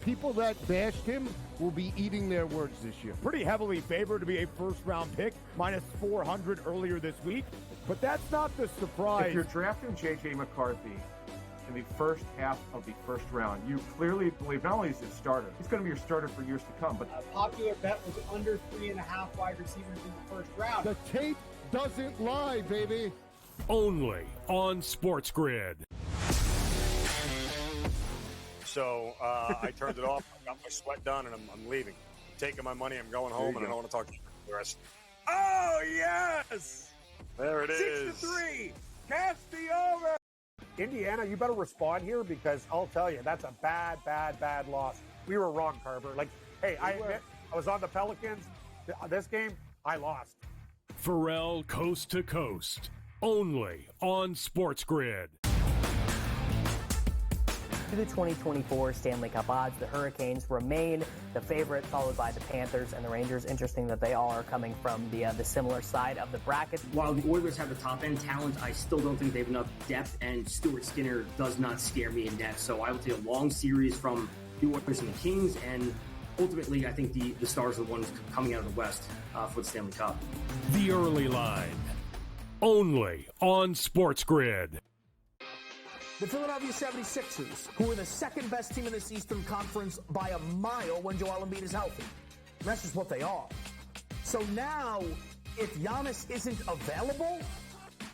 people that bashed him will be eating their words this year. Pretty heavily favored to be a first-round pick, minus 400 earlier this week. But that's not the surprise. If you're drafting J.J. McCarthy in the first half of the first round, you clearly believe not only is he a starter, he's going to be your starter for years to come. But a popular bet was under 3.5 wide receivers in the first round. The tape doesn't lie, baby. Only on SportsGrid. So I turned it off. I got my sweat done, and I'm leaving. I'm taking my money. I'm going home, and I don't want to talk to you the rest. Oh, yes! There it is. 6-3. Catch the over. Indiana, you better respond here because I'll tell you, that's a bad loss. We were wrong, Carver. Like, hey, I admit, I was on the Pelicans. This game, I lost. Pharrell Coast to Coast. Only on SportsGrid. To the 2024 Stanley Cup odds, the Hurricanes remain the favorite, followed by the Panthers and the Rangers. Interesting that they all are coming from the similar side of the bracket. While the Oilers have the top-end talent, I still don't think they have enough depth, and Stuart Skinner does not scare me in depth. So I will take a long series from the Oilers and the Kings, and ultimately I think the Stars are the ones coming out of the West for the Stanley Cup. The early line. Only on SportsGrid. The Philadelphia 76ers, who are the second best team in this Eastern Conference by a mile when Joel Embiid is healthy. And that's just what they are. So now, if Giannis isn't available,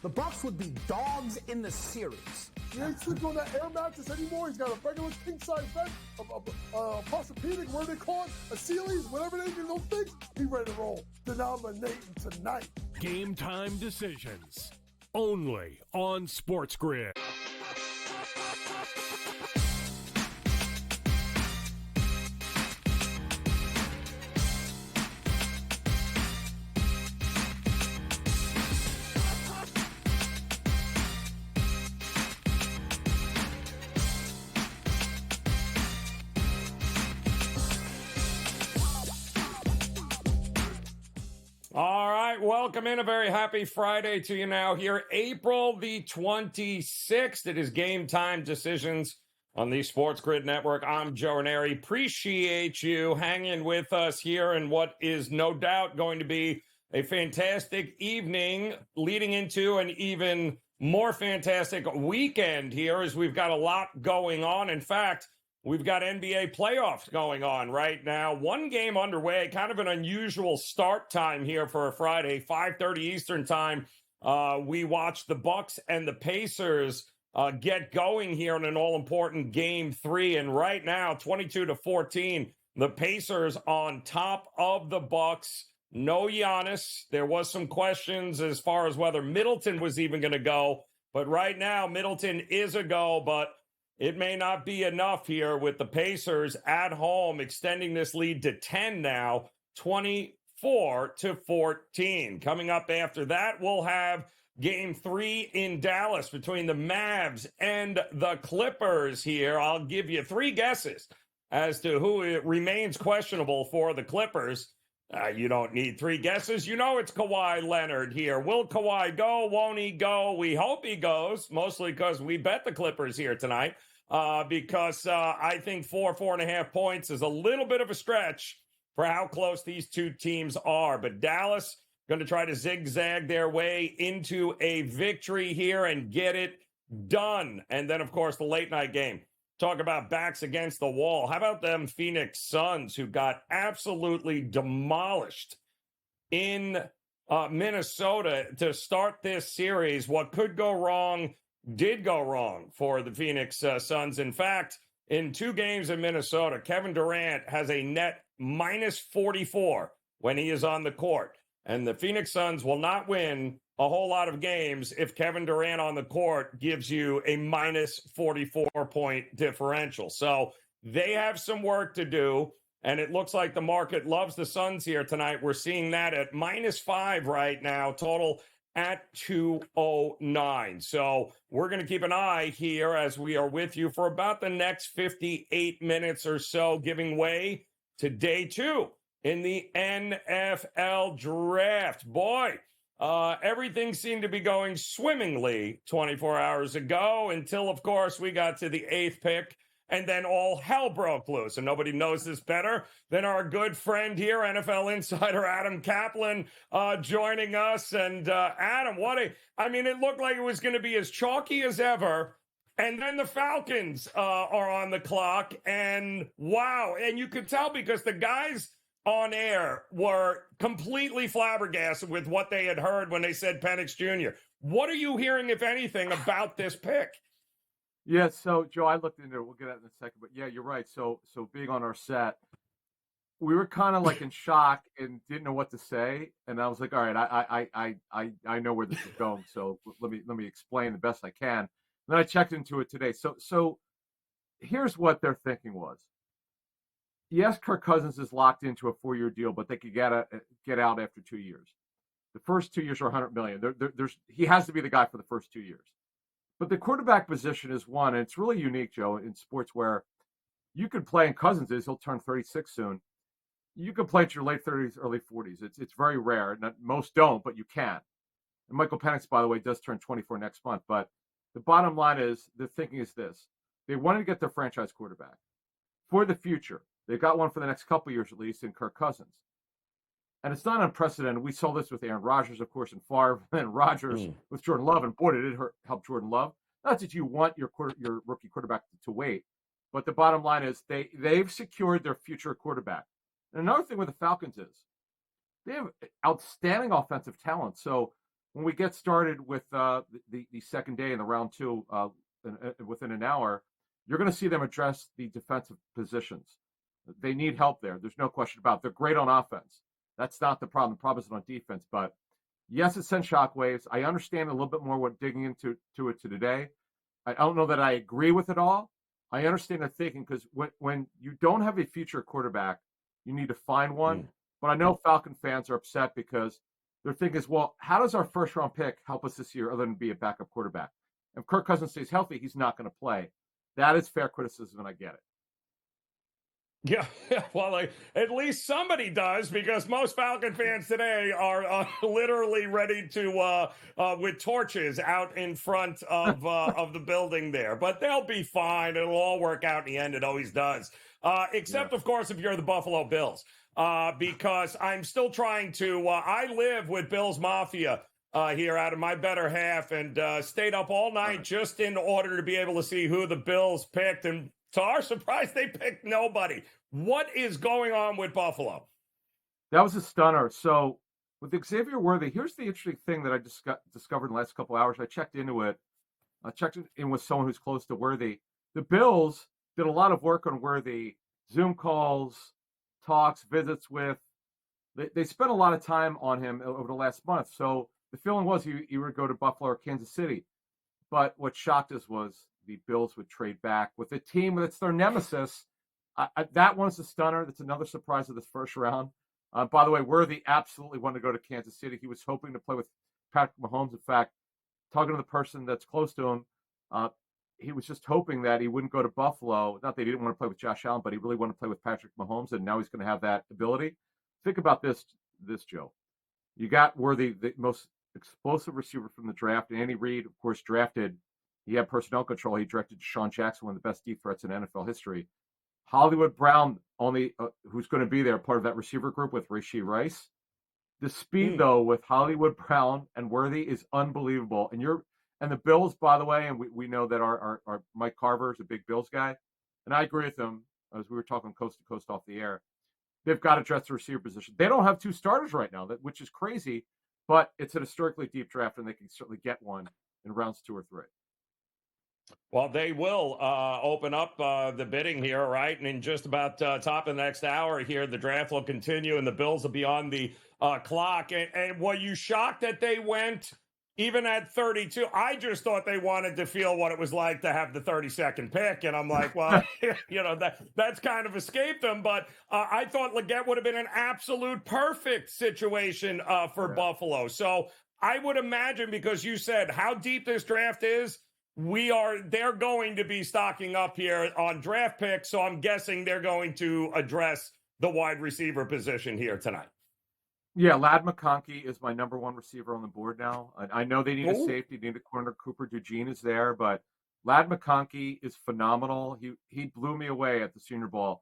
the Bucks would be dogs in the series. He ain't sleeping on that air mattress anymore. He's got a regular king-size bed, a Posturepedic, what do they call it? A Sealy's, whatever they do, those things. He ready to roll. Denominating tonight. Game Time Decisions. Only on SportsGrid. All right, welcome in. A very happy Friday to you now here, April the 26th. It is Game Time Decisions on the SportsGrid Network. I'm Joe Raineri. Appreciate you hanging with us here in what is no doubt going to be a fantastic evening leading into an even more fantastic weekend here as we've got a lot going on. In fact, we've got NBA playoffs going on right now. One game underway, kind of an unusual start time here for a Friday, 5:30 Eastern time. We watch the Bucks and the Pacers get going here in an all-important Game 3. And right now, 22-14, the Pacers on top of the Bucks. No Giannis. There was some questions as far as whether Middleton was even going to go. But right now, Middleton is a go, but it may not be enough here with the Pacers at home extending this lead to 10 now, 24-14. Coming up after that, we'll have Game 3 in Dallas between the Mavs and the Clippers here. I'll give you 3 guesses as to who remains questionable for the Clippers. You don't need 3 guesses. You know it's Kawhi Leonard here. Will Kawhi go? Won't he go? We hope he goes, mostly because we bet the Clippers here tonight. Because I think 4.5 points is a little bit of a stretch for how close these two teams are. But Dallas going to try to zigzag their way into a victory here and get it done. And then, of course, the late night game. Talk about backs against the wall. How about them Phoenix Suns who got absolutely demolished in Minnesota to start this series? What could go wrong did go wrong for the Phoenix Suns. In fact, in 2 games in Minnesota, Kevin Durant has a net minus 44 when he is on the court. And the Phoenix Suns will not win a whole lot of games if Kevin Durant on the court gives you a minus 44-point differential. So they have some work to do, and it looks like the market loves the Suns here tonight. We're seeing that at minus 5 right now, total at 209. So we're going to keep an eye here as we are with you for about the next 58 minutes or so, giving way to day 2 in the NFL draft. Boy, everything seemed to be going swimmingly 24 hours ago until, of course, we got to the 8th pick and then all hell broke loose. And nobody knows this better than our good friend here, NFL insider Adam Kaplan, joining us. And Adam, it looked like it was going to be as chalky as ever. And then the Falcons are on the clock, and wow. And you could tell because the guys on air were completely flabbergasted with what they had heard when they said Penix Jr. What are you hearing, if anything, about this pick? Yeah, so Joe, I looked into it. We'll get at it in a second, but yeah, you're right. So being on our set, we were kind of like in shock and didn't know what to say. And I was like, all right, I know where this is going. So let me explain the best I can. And then I checked into it today. So here's what their thinking was. Yes, Kirk Cousins is locked into a 4-year deal, but they could get out after 2 years. The first 2 years are $100 million. He has to be the guy for the first 2 years. But the quarterback position is one, and it's really unique, Joe, in sports where you could play, and Cousins he'll turn 36 soon. You can play at your late 30s, early 40s. It's very rare. Most don't, but you can. And Michael Penix, by the way, does turn 24 next month. But the bottom line is, the thinking is this. They wanted to get their franchise quarterback for the future. They've got one for the next couple of years, at least, in Kirk Cousins. And it's not unprecedented. We saw this with Aaron Rodgers, of course, and Favre, and Rodgers with Jordan Love. And boy, did it help Jordan Love. Not that you want your rookie quarterback to wait, but the bottom line is they've secured their future quarterback. And another thing with the Falcons is they have outstanding offensive talent. So when we get started with the second day in the round 2 within an hour, you're going to see them address the defensive positions. They need help there. There's no question about it. They're great on offense. That's not the problem. The problem is on defense. But yes, it sends shockwaves. I understand a little bit more what digging into it today. I don't know that I agree with it all. I understand the thinking because when you don't have a future quarterback, you need to find one. But I know Falcon fans are upset because their thinking is, well, how does our first round pick help us this year other than be a backup quarterback? If Kirk Cousins stays healthy, he's not going to play. That is fair criticism, and I get it. Yeah, well, at least somebody does, because most Falcon fans today are literally ready to, with torches out in front of the building there. But they'll be fine. It'll all work out in the end. It always does. Except, of course, if you're the Buffalo Bills, because I'm still trying to, I live with Bills Mafia here out of my better half, and stayed up all night just in order to be able to see who the Bills picked. And to our surprise, they picked nobody. What is going on with Buffalo? That was a stunner. So with Xavier Worthy, here's the interesting thing that I just discovered in the last couple of hours. I checked into it. I checked in with someone who's close to Worthy. The Bills did a lot of work on Worthy, Zoom calls, talks, visits with. They spent a lot of time on him over the last month. So the feeling was he would go to Buffalo or Kansas City. But what shocked us was the Bills would trade back with a team that's their nemesis. That one's a stunner. That's another surprise of this first round. By the way, Worthy absolutely wanted to go to Kansas City. He was hoping to play with Patrick Mahomes. In fact, talking to the person that's close to him, he was just hoping that he wouldn't go to Buffalo. Not that he didn't want to play with Josh Allen, but he really wanted to play with Patrick Mahomes, and now he's going to have that ability. Think about this, Joe. You got Worthy, the most explosive receiver from the draft, and Andy Reid, of course, drafted. He had personnel control. He directed Deshaun Jackson, one of the best deep threats in NFL history. Hollywood Brown, only who's going to be there, part of that receiver group with Rashee Rice. The speed, though, with Hollywood Brown and Worthy is unbelievable. And the Bills, by the way, and we know that our Mike Carver is a big Bills guy, and I agree with him as we were talking coast to coast off the air. They've got to address the receiver position. They don't have 2 starters right now, which is crazy, but it's an historically deep draft, and they can certainly get one in rounds 2 or 3. Well, they will open up the bidding here, right? And in just about top of the next hour here, the draft will continue and the Bills will be on the clock. And were you shocked that they went even at 32? I just thought they wanted to feel what it was like to have the 32nd pick. And I'm like, well, that's kind of escaped them. But I thought Leggett would have been an absolute perfect situation for Buffalo. So I would imagine, because you said how deep this draft is, they're going to be stocking up here on draft picks, so I'm guessing they're going to address the wide receiver position here tonight. Yeah, Ladd McConkey is my number 1 receiver on the board now. I know they need a safety, they need a corner. Cooper DeJean is there, but Lad McConkey is phenomenal. He blew me away at the Senior Bowl.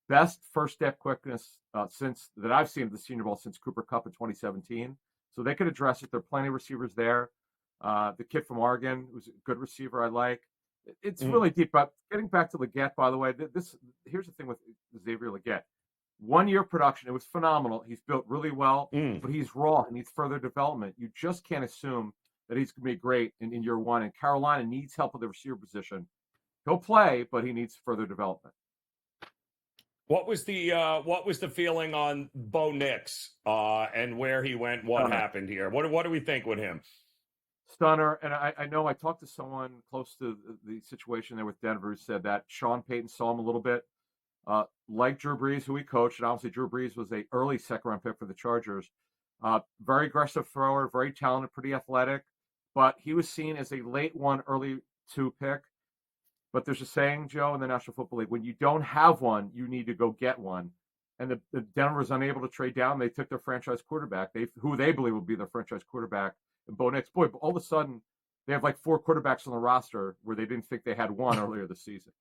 Best first step quickness since that I've seen at the Senior Bowl since Cooper Kupp in 2017. So they could address it. There are plenty of receivers there. The kid from Oregon, who's a good receiver, I like. It's really deep. But getting back to Leggett, by the way, here's the thing with Xavier Leggett. 1 year production, it was phenomenal. He's built really well, but he's raw. He needs further development. You just can't assume that he's going to be great in year one. And Carolina needs help with the receiver position. He'll play, but he needs further development. What was the feeling on Bo Nix and where he went? What happened here? What do we think with him? Stunner. And I know I talked to someone close to the situation there with Denver who said that Sean Payton saw him a little bit like Drew Brees, who he coached. And obviously Drew Brees was an early second-round pick for the Chargers. Very aggressive thrower, very talented, pretty athletic. But he was seen as a late one, early two pick. But there's a saying, Joe, in the National Football League, when you don't have one, you need to go get one. And the Denver was unable to trade down. They took their franchise quarterback, who they believe will be their franchise quarterback, and Bo Nix. Boy, all of a sudden, they have like 4 quarterbacks on the roster where they didn't think they had one earlier this season.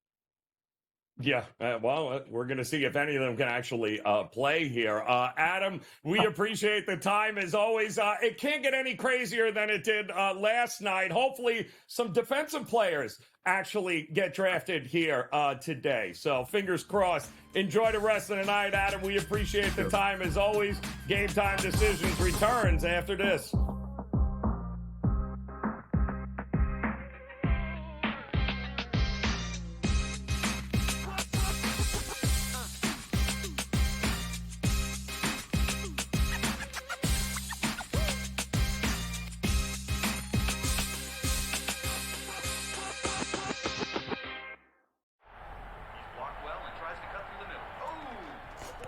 Yeah, well, we're going to see if any of them can actually play here. Adam, we appreciate the time as always. It can't get any crazier than it did last night. Hopefully, some defensive players actually get drafted here today. So fingers crossed. Enjoy the rest of the night, Adam. We appreciate the time as always. Game Time Decisions returns after this.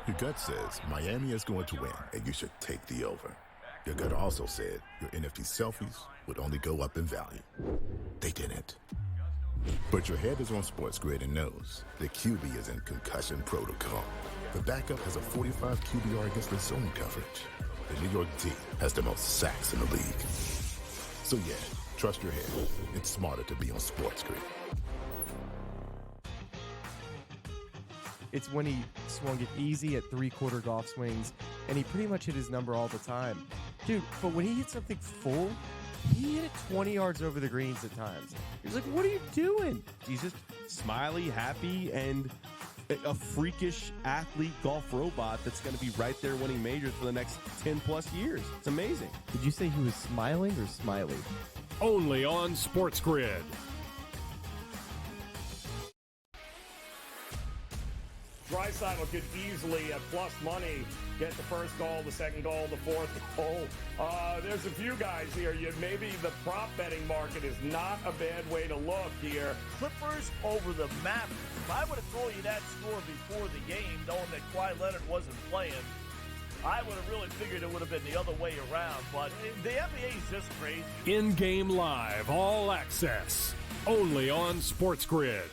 Your gut says Miami is going to win, and you should take the over. Your gut also said your NFT selfies would only go up in value. They didn't. But your head is on SportsGrid and knows the QB is in concussion protocol. The backup has a 45 QBR against the zone coverage. The New York D has the most sacks in the league. So yeah, trust your head. It's smarter to be on SportsGrid. It's when he swung it easy at 3/4 golf swings, and he pretty much hit his number all the time. Dude, but when he hit something full, he hit it 20 yards over the greens at times. He's like, what are you doing? He's just smiley, happy, and a freakish athlete golf robot that's going to be right there winning majors for the next 10-plus years. It's amazing. Did you say he was smiling or smiley? Only on SportsGrid. Draisaitl could easily, at plus money, get the first goal, the second goal, the fourth goal. There's a few guys here. Maybe the prop betting market is not a bad way to look here. Clippers over the Mavericks. If I would have told you that score before the game, knowing that Kawhi Leonard wasn't playing, I would have really figured it would have been the other way around. But the NBA is just crazy. In-game live, all access, only on SportsGrid.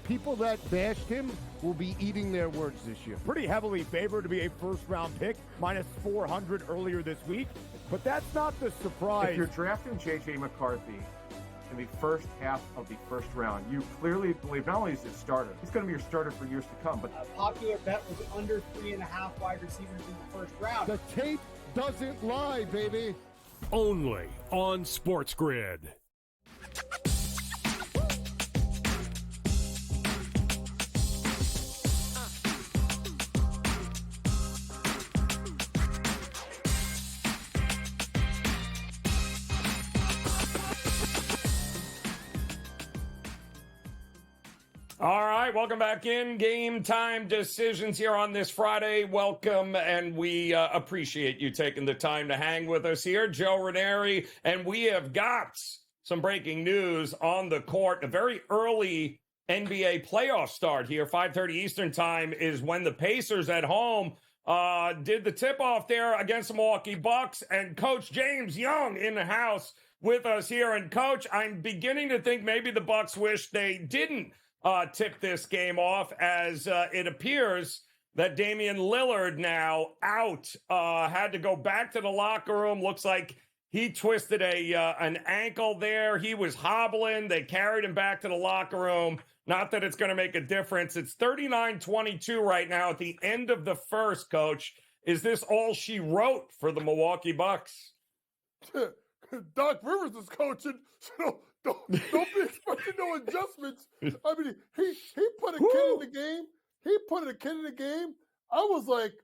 People that bashed him will be eating their words this year. Pretty heavily favored to be a first-round pick, minus 400 earlier this week. But that's not the surprise. If you're drafting J.J. McCarthy in the first half of the first round, you clearly believe not only is he a starter, he's going to be your starter for years to come. But a popular bet was under 3.5 wide receivers in the first round. The tape doesn't lie, baby. Only on SportsGrid. All right, welcome back in. Game Time Decisions here on this Friday. Welcome, and we appreciate you taking the time to hang with us here. Joe Raineri, and we have got some breaking news on the court. A very early NBA playoff start here. 5:30 Eastern time is when the Pacers at home did the tip-off there against the Milwaukee Bucks, and Coach James Young in the house with us here. And, Coach, I'm beginning to think maybe the Bucks wish they didn't tip this game off, as it appears that Damian Lillard now out, had to go back to the locker room. Looks like He twisted an ankle there. He was hobbling. They carried him back to the locker room. Not that it's going to make a difference. It's 39-22 right now at the end of the first, Coach. Is this all she wrote for the Milwaukee Bucks? Doc Rivers is coaching, so don't be expecting no adjustments. I mean, he put a kid in the game. He put a kid in the game. I was like,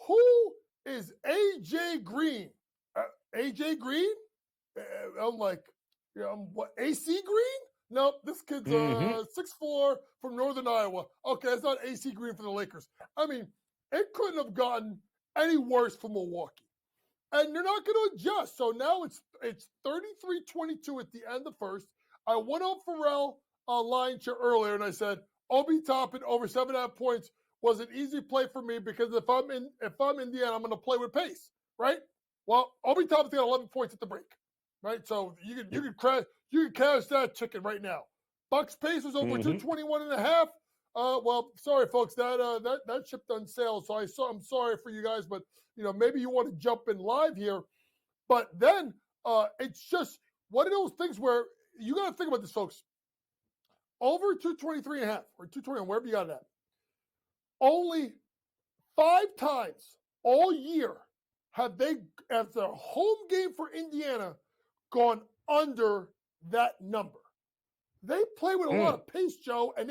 who is AJ Green? AJ Green? I'm like, what, AC Green? Nope, this kid's 6'4" from Northern Iowa. Okay, it's not AC Green for the Lakers. I mean, it couldn't have gotten any worse for Milwaukee. And they're not going to adjust. So now it's 33-22 at the end of the first. I went on Pharrell line to earlier, and I said, Obi Toppin over 7.5 points was an easy play for me because if I'm Indiana, I'm going to play with pace, right? Well, Obi Toppin's got 11 points at the break, right? So you can cash that chicken right now. Bucks pace was over 221.5. Well, sorry folks, that ship done sailed. So I'm sorry for you guys, but maybe you want to jump in live here. But then it's just one of those things where you got to think about this, folks. Over 223.5 or 221, wherever you got it at. Only 5 times all year have they, as a home game for Indiana, gone under that number. They play with a lot of pace, Joe, and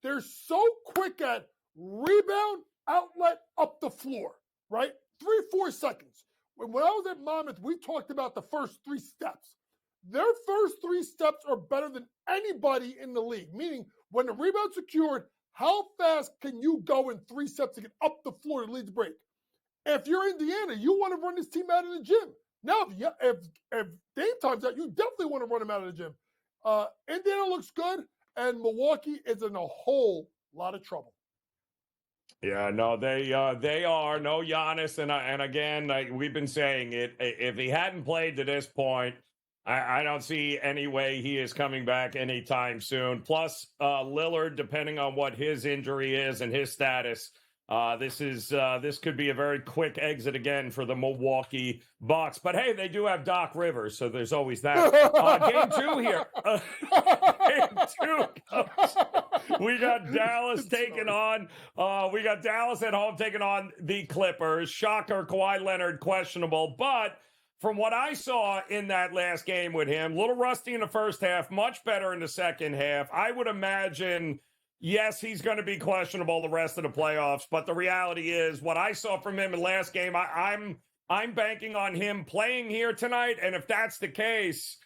they're so quick at rebound, outlet, up the floor, right? 3-4 seconds. When I was at Monmouth, we talked about the first 3 steps. Their first 3 steps are better than anybody in the league, meaning when the rebound's secured, how fast can you go in 3 steps to get up the floor to lead the break? If you're Indiana, you want to run this team out of the gym. Now, if Dame time's out, you definitely want to run him out of the gym. Indiana looks good, and Milwaukee is in a whole lot of trouble. Yeah, no, they are no Giannis, and again, we've been saying it. If he hadn't played to this point, I don't see any way he is coming back anytime soon. Plus, Lillard, depending on what his injury is and his status, this could be a very quick exit again for the Milwaukee Bucks. But hey, they do have Doc Rivers, so there's always that. Game 2 here. Game 2, Coach. We got Dallas taking on. We got Dallas at home taking on the Clippers. Shocker, Kawhi Leonard questionable, but from what I saw in that last game with him, a little rusty in the first half, much better in the second half. I would imagine, yes, he's going to be questionable the rest of the playoffs, but the reality is what I saw from him in the last game, I'm banking on him playing here tonight, and if that's the case,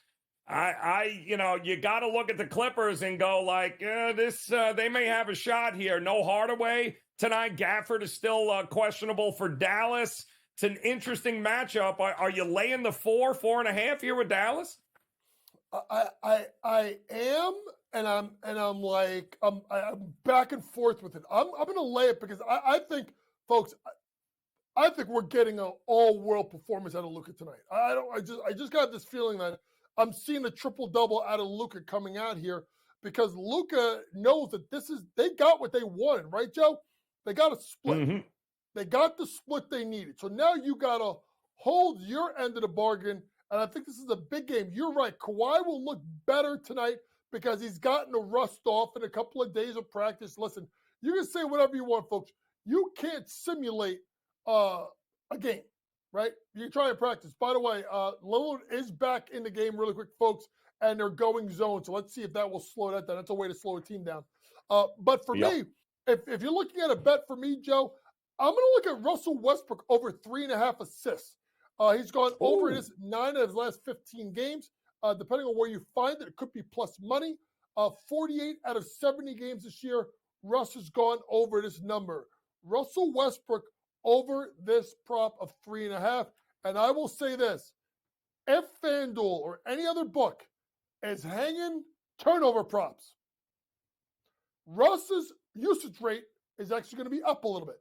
you got to look at the Clippers and go like, they may have a shot here. No Hardaway tonight. Gafford is still questionable for Dallas. It's an interesting matchup. Are you laying the 4.5 here with Dallas? I am, and I'm like I'm back and forth with it. I'm going to lay it because I think, folks, I think we're getting an all-world performance out of Luka tonight. I just got this feeling that I'm seeing a triple-double out of Luka coming out here because Luka knows that they got what they wanted, right, Joe? They got a split. Mm-hmm. They got the split they needed. So now you got to hold your end of the bargain, and I think this is a big game. You're right. Kawhi will look better tonight because he's gotten the rust off in a couple of days of practice. Listen, you can say whatever you want, folks. You can't simulate a game, right? You try and practice. By the way, Lillard is back in the game really quick, folks, and they're going zone. So let's see if that will slow that down. That's a way to slow a team down. But for me, if you're looking at a bet for me, Joe, I'm going to look at Russell Westbrook over 3.5 assists. He's gone over his 9 of his last 15 games. Depending on where you find it, it could be plus money. 48 out of 70 games this year, Russ has gone over this number. Russell Westbrook over this prop of 3.5. And I will say this, if FanDuel or any other book is hanging turnover props, Russ's usage rate is actually going to be up a little bit.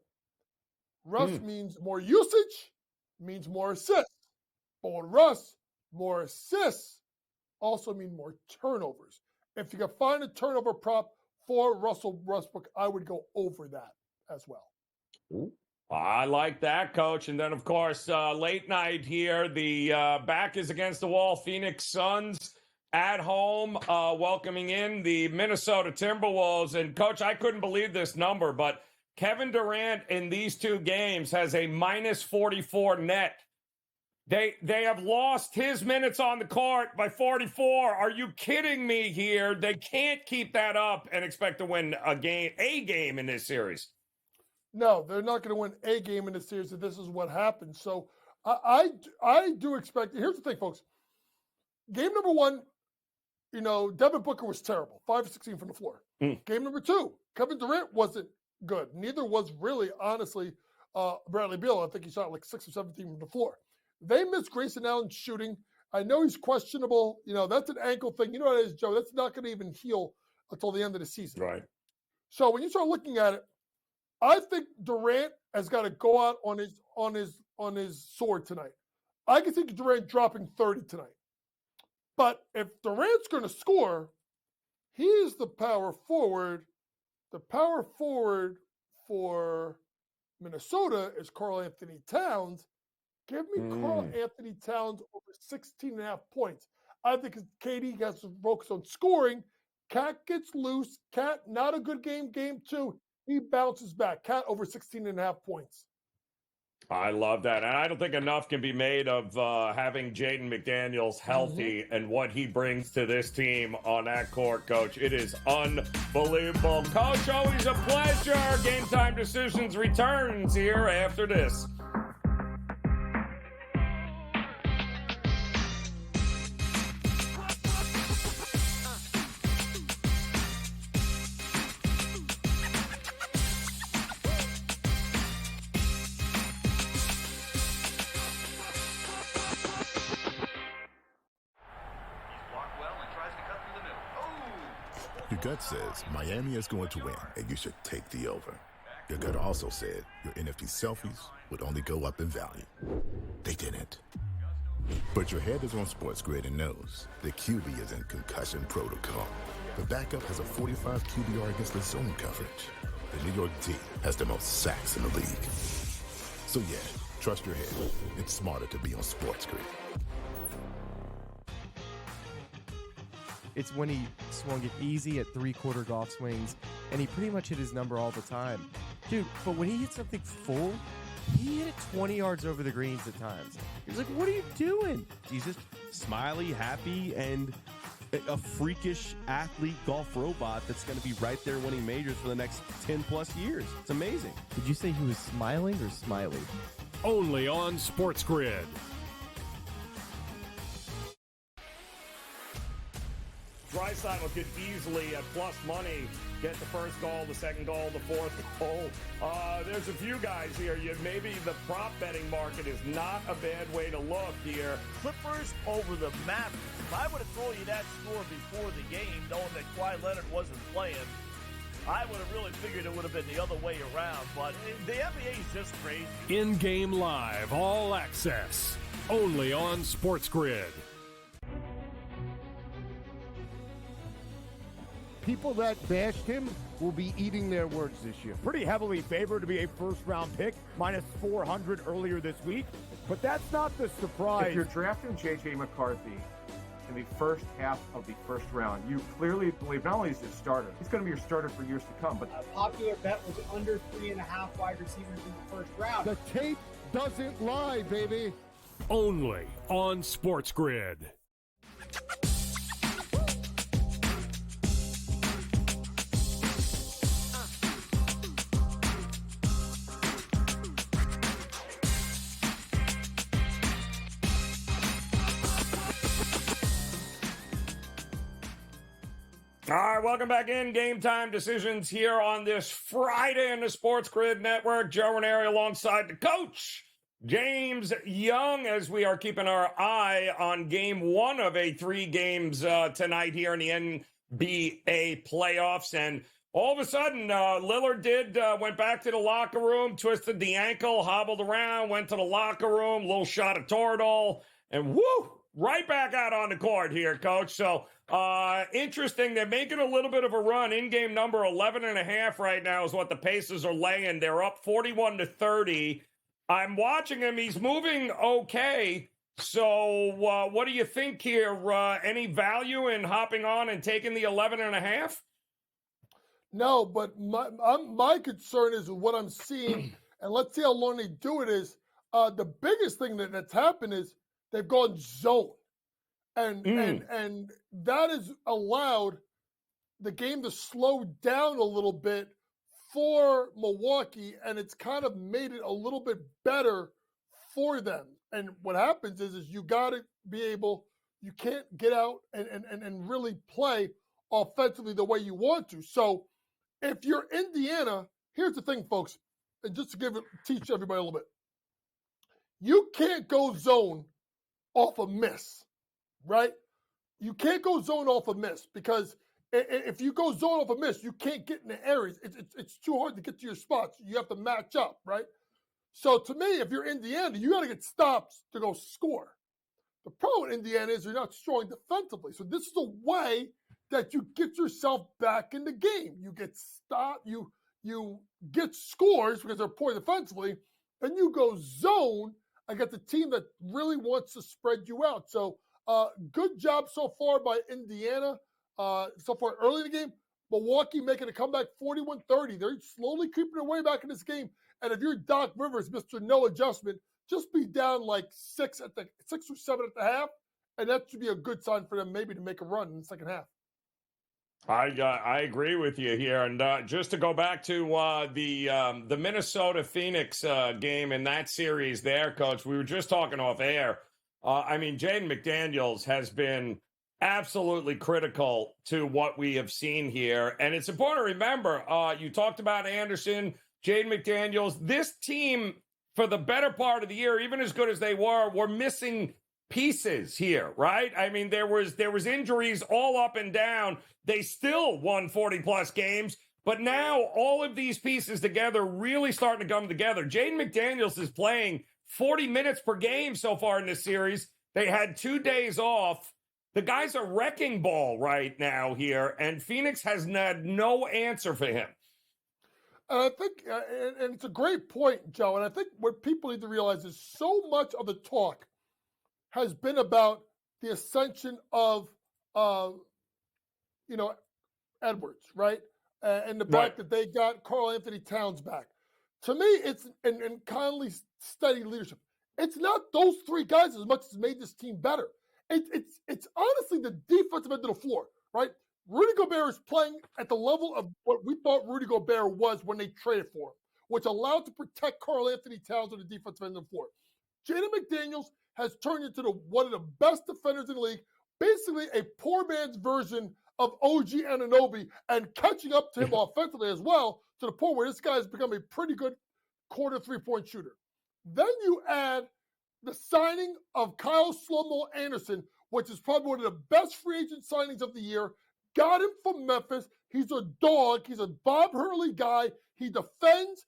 Russ means more usage, means more assists. But with Russ, more assists also mean more turnovers. If you can find a turnover prop for Russell Westbrook, I would go over that as well. I like that, Coach. And then, of course, late night here, the back is against the wall. Phoenix Suns at home, welcoming in the Minnesota Timberwolves. And, Coach, I couldn't believe this number, but Kevin Durant in these two games has a minus 44 net. They have lost his minutes on the court by 44. Are you kidding me here? They can't keep that up and expect to win a game in this series. No, they're not going to win a game in the series if this is what happens. So I do expect. Here's the thing, folks. Game number one, Devin Booker was terrible, 5 of 16 from the floor. Game number two, Kevin Durant wasn't good. Neither was really, honestly, Bradley Beal. I think he shot like 6 or 17 from the floor. They missed Grayson Allen shooting. I know he's questionable. That's an ankle thing. You know what it is, Joe? That's not going to even heal until the end of the season. Right. So when you start looking at it, I think Durant has got to go out on his sword tonight. I can see Durant dropping 30 tonight. But if Durant's going to score, he is the power forward. The power forward for Minnesota is Karl Anthony Towns. Give me Karl Anthony Towns over 16.5 points. I think KD has to focus on scoring. Cat gets loose. Cat, not a good game. Game two, he bounces back. Cat over 16.5 points. I love that. And I don't think enough can be made of having Jaden McDaniels healthy and what he brings to this team on that court, Coach. It is unbelievable. Coach, always a pleasure. Game Time Decisions returns here after this. Your gut says Miami is going to win, and you should take the over. Your gut also said your NFT selfies would only go up in value. They didn't. But your head is on SportsGrid and knows the QB is in concussion protocol. The backup has a 45 QBR against the zone coverage. The New York D has the most sacks in the league. So yeah, trust your head. It's smarter to be on SportsGrid. It's when he swung it easy at three-quarter golf swings, and he pretty much hit his number all the time. Dude, but when he hit something full, he hit it 20 yards over the greens at times. He was like, what are you doing? He's just smiley, happy, and a freakish athlete golf robot that's going to be right there winning majors for the next 10-plus years. It's amazing. Did you say he was smiling or smiley? Only on SportsGrid. Draisaitl could easily, at plus money, get the first goal, the second goal, the fourth goal. There's a few guys here. Maybe the prop betting market is not a bad way to look here. Clippers over the Mavericks. If I would have told you that score before the game, knowing that Kawhi Leonard wasn't playing, I would have really figured it would have been the other way around. But the NBA is just crazy. In-game live, all access. Only on SportsGrid. People that bashed him will be eating their words this year. Pretty heavily favored to be a first-round pick, minus 400 earlier this week. But that's not the surprise. If you're drafting J.J. McCarthy in the first half of the first round, you clearly believe not only is he a starter, he's going to be your starter for years to come. But a popular bet was under 3.5 wide receivers in the first round. The tape doesn't lie, baby. Only on SportsGrid. All right, welcome back in. Game Time Decisions here on this Friday in the SportsGrid Network. Joe Raineri alongside the coach, James Young, as we are keeping our eye on game one of a 3 games tonight here in the NBA playoffs. And all of a sudden, Lillard went back to the locker room, twisted the ankle, hobbled around, went to the locker room, little shot of Toradol, and whoo! right back out on the court here, Coach. So interesting. They're making a little bit of a run. In-game number 11.5 right now is what the Pacers are laying. They're up 41-30. I'm watching him. He's moving okay. So what do you think here? Any value in hopping on and taking the 11.5? No, but my concern is what I'm seeing, and let's see how long they do it is. The biggest thing that's happened is they've gone zone. And that has allowed the game to slow down a little bit for Milwaukee, and it's kind of made it a little bit better for them. And what happens is you got to be able, you can't get out and really play offensively the way you want to. So if you're Indiana, here's the thing, folks, and just to teach everybody a little bit. You can't go zone off a miss, right? You can't go zone off a miss because if you go zone off a miss, you can't get in the areas. It's too hard to get to your spots. You have to match up, right? So to me, if you're Indiana, you got to get stops to go score. The problem with Indiana is you're not strong defensively. So this is a way that you get yourself back in the game. You get stopped, you get scores because they're poor defensively, then you go zone against a team that really wants to spread you out. So good job so far by Indiana. So far early in the game, Milwaukee making a comeback 41-30. They're slowly creeping their way back in this game. And if you're Doc Rivers, Mr. No Adjustment, just be down like 6 or 7 at the half, and that should be a good sign for them maybe to make a run in the second half. I agree with you here. And just to go back to the Minnesota Phoenix game in that series there, Coach, we were just talking off air. Jaden McDaniels has been absolutely critical to what we have seen here. And it's important to remember, you talked about Anderson, Jaden McDaniels. This team, for the better part of the year, even as good as they were missing pieces here, right? I mean, there was injuries all up and down. They still won 40-plus games, but now all of these pieces together really starting to come together. Jaden McDaniels is playing 40 minutes per game so far in this series. They had 2 days off. The guy's a wrecking ball right now here, and Phoenix has had no answer for him. And I think, and it's a great point, Joe, and I think what people need to realize is so much of the talk has been about the ascension of, Edwards, right? And the fact that they got Karl Anthony Towns back. To me, it's, and Conley's steady leadership. It's not those three guys as much as made this team better. It's honestly the defensive end of the floor, right? Rudy Gobert is playing at the level of what we thought Rudy Gobert was when they traded for him, which allowed to protect Karl Anthony Towns on the defensive end of the floor. Jaden McDaniels has turned into one of the best defenders in the league, basically a poor man's version of OG Anunoby, and catching up to him offensively as well, to the point where this guy has become a pretty good quarter three-point shooter. Then you add the signing of Kyle Slow-Mo Anderson, which is probably one of the best free agent signings of the year. Got him from Memphis. He's a dog. He's a Bob Hurley guy. He defends.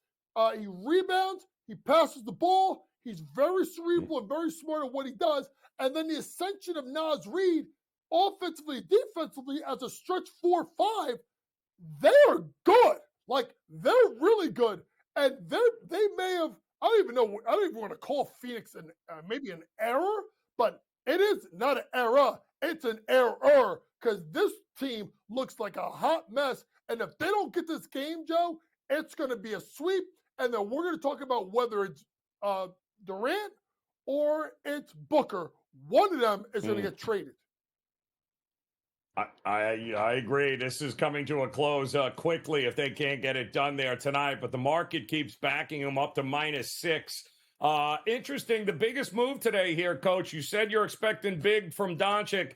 He rebounds. He passes the ball. He's very cerebral and very smart at what he does. And then the ascension of Naz Reid, offensively, defensively, as a stretch 4-5, they are good. Like, they're really good. And they may have, I don't even want to call Phoenix maybe an error, but it is not an error. It's an error, because this team looks like a hot mess. And if they don't get this game, Joe, it's going to be a sweep. And then we're going to talk about whether it's Durant or it's Booker. One of them is going to get traded. I agree. This is coming to a close quickly if they can't get it done there tonight. But the market keeps backing them up to -6. Interesting. The biggest move today here, Coach. You said you're expecting big from Doncic.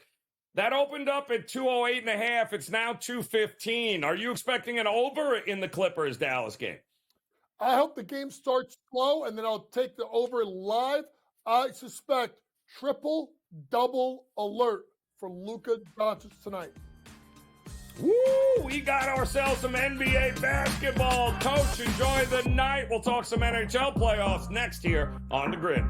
That opened up at 208.5. It's now 215. Are you expecting an over in the Clippers-Dallas game? I hope the game starts slow, and then I'll take the over live. I suspect triple-double alert for Luka Doncic tonight. Woo! We got ourselves some NBA basketball. Coach, enjoy the night. We'll talk some NHL playoffs next here on The Grid.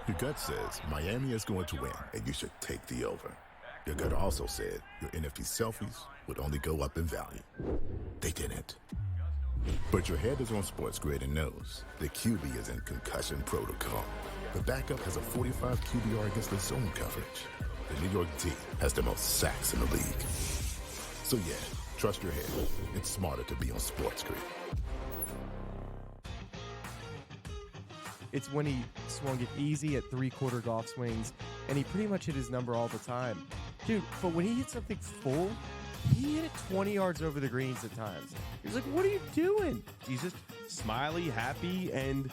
Your gut says Miami is going to win, and you should take the over. Your gut also said your NFT selfies would only go up in value. They didn't. But your head is on SportsGrid and knows the QB is in concussion protocol. The backup has a 45 QBR against the zone coverage. The New York D has the most sacks in the league. So yeah, trust your head. It's smarter to be on SportsGrid. It's when he swung it easy at three-quarter golf swings, and he pretty much hit his number all the time. Dude, but when he hit something full, he hit it 20 yards over the greens at times. He was like, what are you doing? He's just smiley, happy, and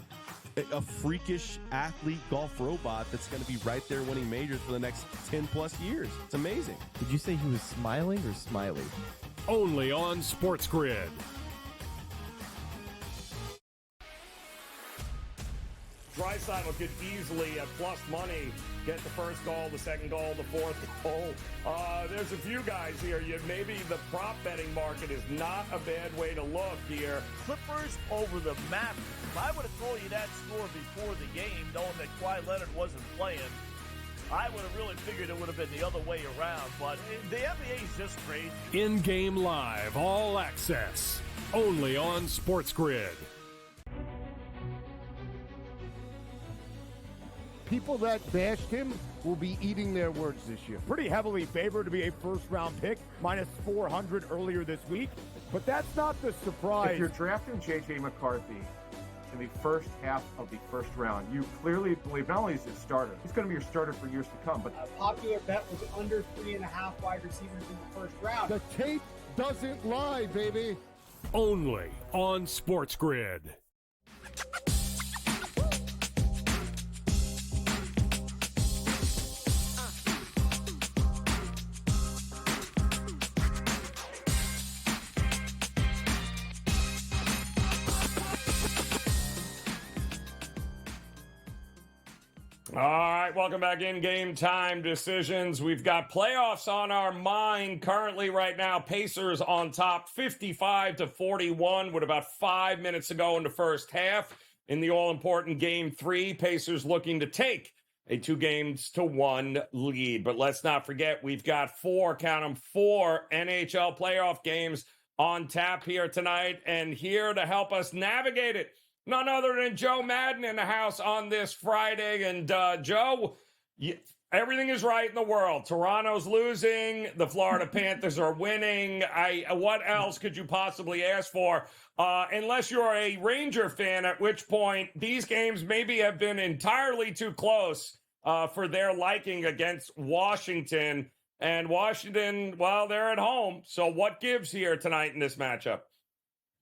a freakish athlete golf robot that's going to be right there winning majors for the next 10-plus years. It's amazing. Did you say he was smiling or smiley? Only on SportsGrid. Draisaitl could easily, at plus money, get the first goal, the second goal, the fourth goal. There's a few guys here. Maybe the prop betting market is not a bad way to look here. Clippers over the Mavericks. If I would have told you that score before the game, knowing that Kawhi Leonard wasn't playing, I would have really figured it would have been the other way around. But the NBA is just crazy. In-game live, all access. Only on SportsGrid. People that bashed him will be eating their words this year. Pretty heavily favored to be a first-round pick, minus 400 earlier this week. But that's not the surprise. If you're drafting J.J. McCarthy in the first half of the first round, you clearly believe not only is he a starter, he's going to be your starter for years to come. But a popular bet was under 3.5 wide receivers in the first round. The tape doesn't lie, baby. Only on SportsGrid. All right, welcome back in Game Time Decisions. We've got playoffs on our mind currently right now. Pacers on top 55-41 with about 5 minutes to go in the first half. In the all-important Game 3, Pacers looking to take a 2-1 lead. But let's not forget, we've got four NHL playoff games on tap here tonight. And here to help us navigate it, none other than Joe Madden in the house on this Friday. And Joe, everything is right in the world. Toronto's losing. The Florida Panthers are winning. What else could you possibly ask for? Unless you're a Ranger fan, at which point these games maybe have been entirely too close for their liking against Washington. And Washington, well, they're at home. So what gives here tonight in this matchup?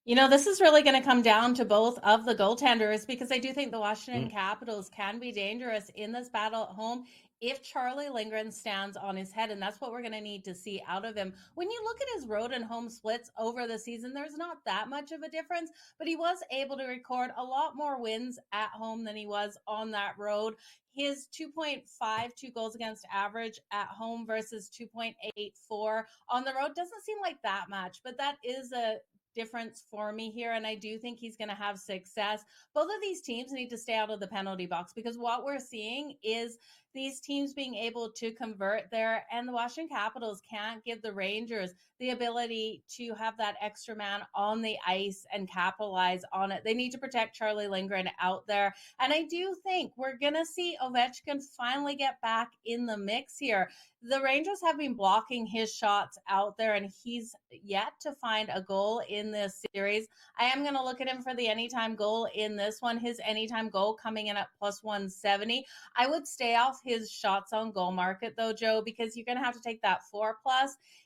You know, this is really going to come down to both of the goaltenders, because I do think the Washington Capitals can be dangerous in this battle at home if Charlie Lindgren stands on his head, and that's what we're going to need to see out of him. When you look at his road and home splits over the season, there's not that much of a difference, but he was able to record a lot more wins at home than he was on that road. His 2.52 goals against average at home versus 2.84 on the road doesn't seem like that much, but that is a difference for me here, and I do think he's going to have success. Both of these teams need to stay out of the penalty box, because what we're seeing is these teams being able to convert there, and the Washington Capitals can't give the Rangers the ability to have that extra man on the ice and capitalize on it. They need to protect Charlie Lindgren out there, and I do think we're going to see Ovechkin finally get back in the mix here. The Rangers have been blocking his shots out there, and he's yet to find a goal in this series. I am going to look at him for the anytime goal in this one. His anytime goal coming in at plus 170. I would stay off his shots on goal market, though, Joe, because you're going to have to take that 4+.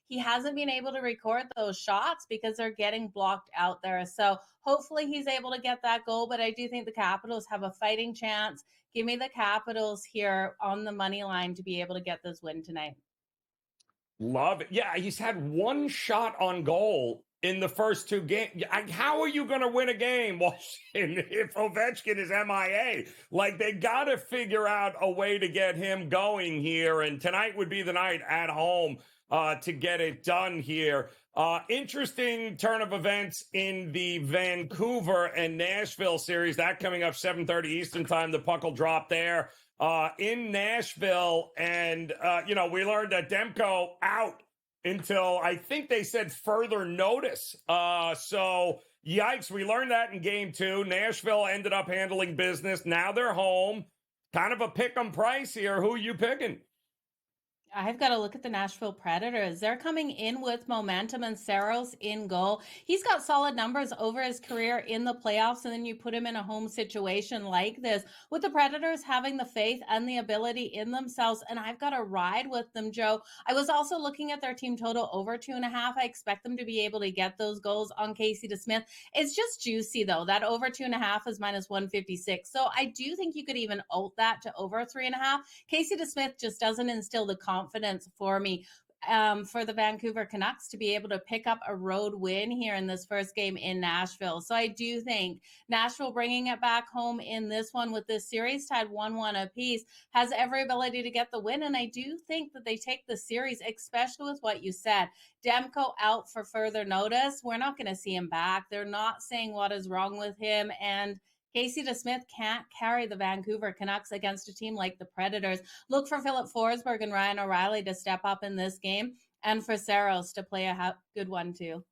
He hasn't been able to record those shots because they're getting blocked out there. So hopefully he's able to get that goal, but I do think the Capitals have a fighting chance. Give me the Capitals here on the money line to be able to get this win tonight. Love it. Yeah, he's had one shot on goal in the first two games. How are you going to win a game, Washington, if Ovechkin is MIA? Like, they got to figure out a way to get him going here, and tonight would be the night at home to get it done here. Interesting turn of events in the Vancouver and Nashville series. That coming up 7:30 Eastern time. The puck will drop there in Nashville. And, we learned that Demko out until I think they said further notice. So, yikes, we learned that in game 2. Nashville ended up handling business. Now they're home. Kind of a pick 'em price here. Who are you picking? I've got to look at the Nashville Predators. They're coming in with momentum and Saros in goal. He's got solid numbers over his career in the playoffs, and then you put him in a home situation like this with the Predators having the faith and the ability in themselves, and I've got to ride with them, Joe. I was also looking at their team total over 2.5. I expect them to be able to get those goals on Casey DeSmith. It's just juicy, though. That over 2.5 is minus 156. So I do think you could even alt that to over 3.5. Casey DeSmith just doesn't instill the confidence for me for the Vancouver Canucks to be able to pick up a road win here in this first game in Nashville. So I do think Nashville bringing it back home in this one with this series tied 1-1 apiece has every ability to get the win. And I do think that they take the series, especially with what you said. Demko out for further notice. We're not going to see him back. They're not saying what is wrong with him. And Casey DeSmith can't carry the Vancouver Canucks against a team like the Predators. Look for Philip Forsberg and Ryan O'Reilly to step up in this game and for Saros to play a good one too.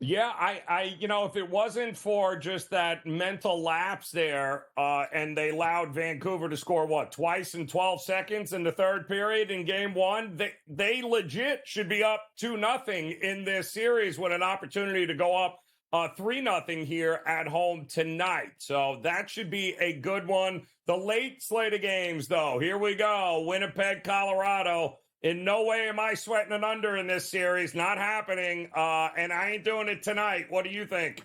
Yeah, if it wasn't for just that mental lapse there, and they allowed Vancouver to score, twice in 12 seconds in the third period in game 1, they legit should be up 2-0 in this series with an opportunity to go up 3-0 here at home tonight. So that should be a good one. The late slate of games, though. Here we go. Winnipeg, Colorado. In no way am I sweating an under in this series. Not happening. And I ain't doing it tonight. What do you think?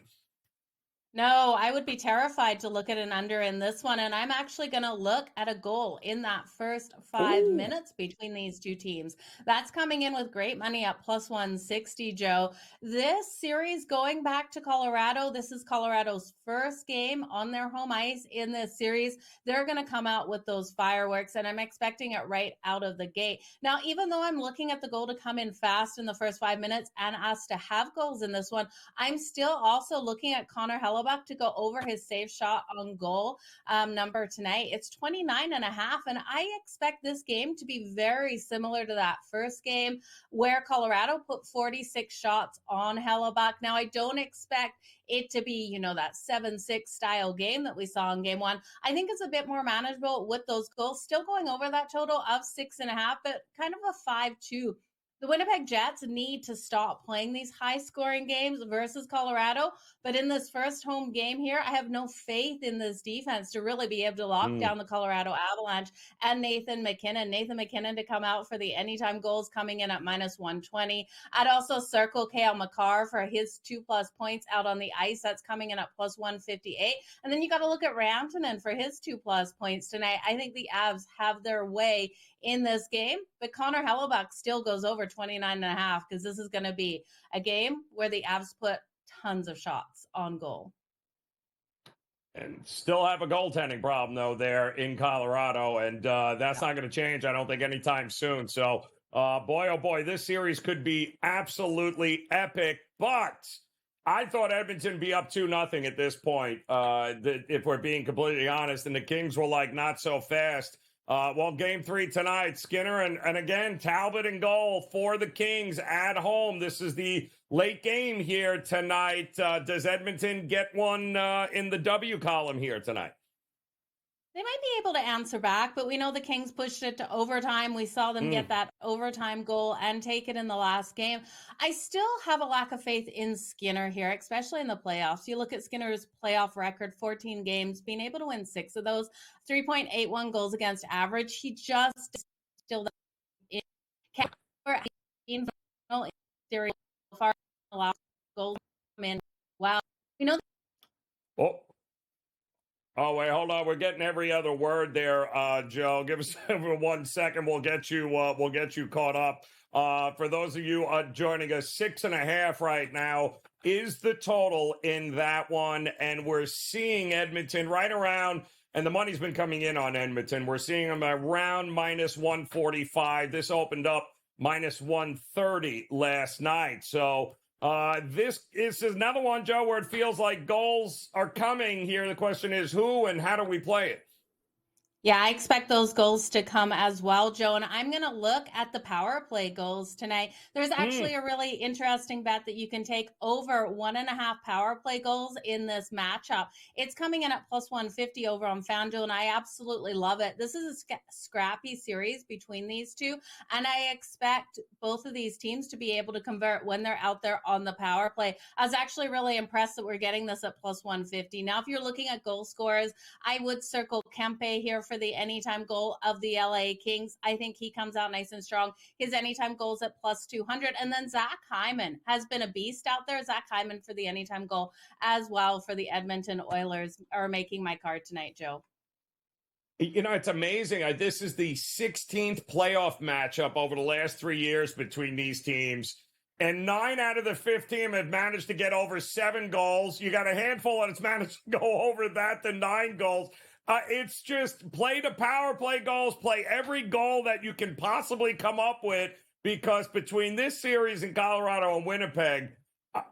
No, I would be terrified to look at an under in this one. And I'm actually going to look at a goal in that first 5 minutes between these two teams. That's coming in with great money at plus 160, Joe. This series going back to Colorado, this is Colorado's first game on their home ice in this series. They're going to come out with those fireworks, and I'm expecting it right out of the gate. Now, even though I'm looking at the goal to come in fast in the first 5 minutes and us to have goals in this one, I'm still also looking at Connor Hellebuck to go over his save shot on goal number tonight. It's 29.5, and I expect this game to be very similar to that first game where Colorado put 46 shots on Hellebuck. Now, I don't expect it to be, that 7-6 style game that we saw in game 1. I think it's a bit more manageable with those goals, still going over that total of 6.5, but kind of a 5-2. The Winnipeg Jets need to stop playing these high-scoring games versus Colorado. But in this first home game here, I have no faith in this defense to really be able to lock down the Colorado Avalanche and Nathan McKinnon. Nathan McKinnon to come out for the anytime goals coming in at minus 120. I'd also circle Cale Makar for his 2+ points out on the ice. That's coming in at plus 158. And then you got to look at Rantanen for his 2+ points tonight. I think the Avs have their way in this game, but Connor Hellebuck still goes over 29.5 because this is going to be a game where the Avs put tons of shots on goal. And still have a goaltending problem, though, there in Colorado, and that's not going to change, I don't think, anytime soon. So, boy, oh boy, this series could be absolutely epic, but I thought Edmonton would be up 2-0 at this point, if we're being completely honest, and the Kings were like, not so fast. Game 3 tonight, Skinner and again, Talbot in goal for the Kings at home. This is the late game here tonight. Does Edmonton get one in the W column here tonight? They might be able to answer back, but we know the Kings pushed it to overtime. We saw them get that overtime goal and take it in the last game. I still have a lack of faith in Skinner here, especially in the playoffs. You look at Skinner's playoff record, 14 games, being able to win 6 of those, 3.81 goals against average. He just still in series far allows goals come in. Wow. We know. Oh, wait, hold on. We're getting every other word there, Joe. Give us 1 second. We'll get you caught up. For those of you joining us, 6.5 right now is the total in that one. And we're seeing Edmonton right around, and the money's been coming in on Edmonton. We're seeing them around minus 145. This opened up minus 130 last night. So this is another one, Joe, where it feels like goals are coming here. The question is who and how do we play it? Yeah, I expect those goals to come as well, Joe. And I'm going to look at the power play goals tonight. There's actually a really interesting bet that you can take over 1.5 power play goals in this matchup. It's coming in at plus 150 over on FanDuel, and I absolutely love it. This is a scrappy series between these two, and I expect both of these teams to be able to convert when they're out there on the power play. I was actually really impressed that we're getting this at plus 150. Now, if you're looking at goal scorers, I would circle Kempe here for the anytime goal of the LA Kings. I think he comes out nice and strong. His anytime goals at plus 200. And then Zach Hyman has been a beast out there. Zach Hyman for the anytime goal as well for the Edmonton Oilers are making my card tonight, Joe. You know, it's amazing. This is the 16th playoff matchup over the last 3 years between these teams. And 9 out of the 15 have managed to get over 7 goals. You got a handful that's managed to go over that to 9 goals. It's just play the power play goals, play every goal that you can possibly come up with, because between this series in Colorado and Winnipeg,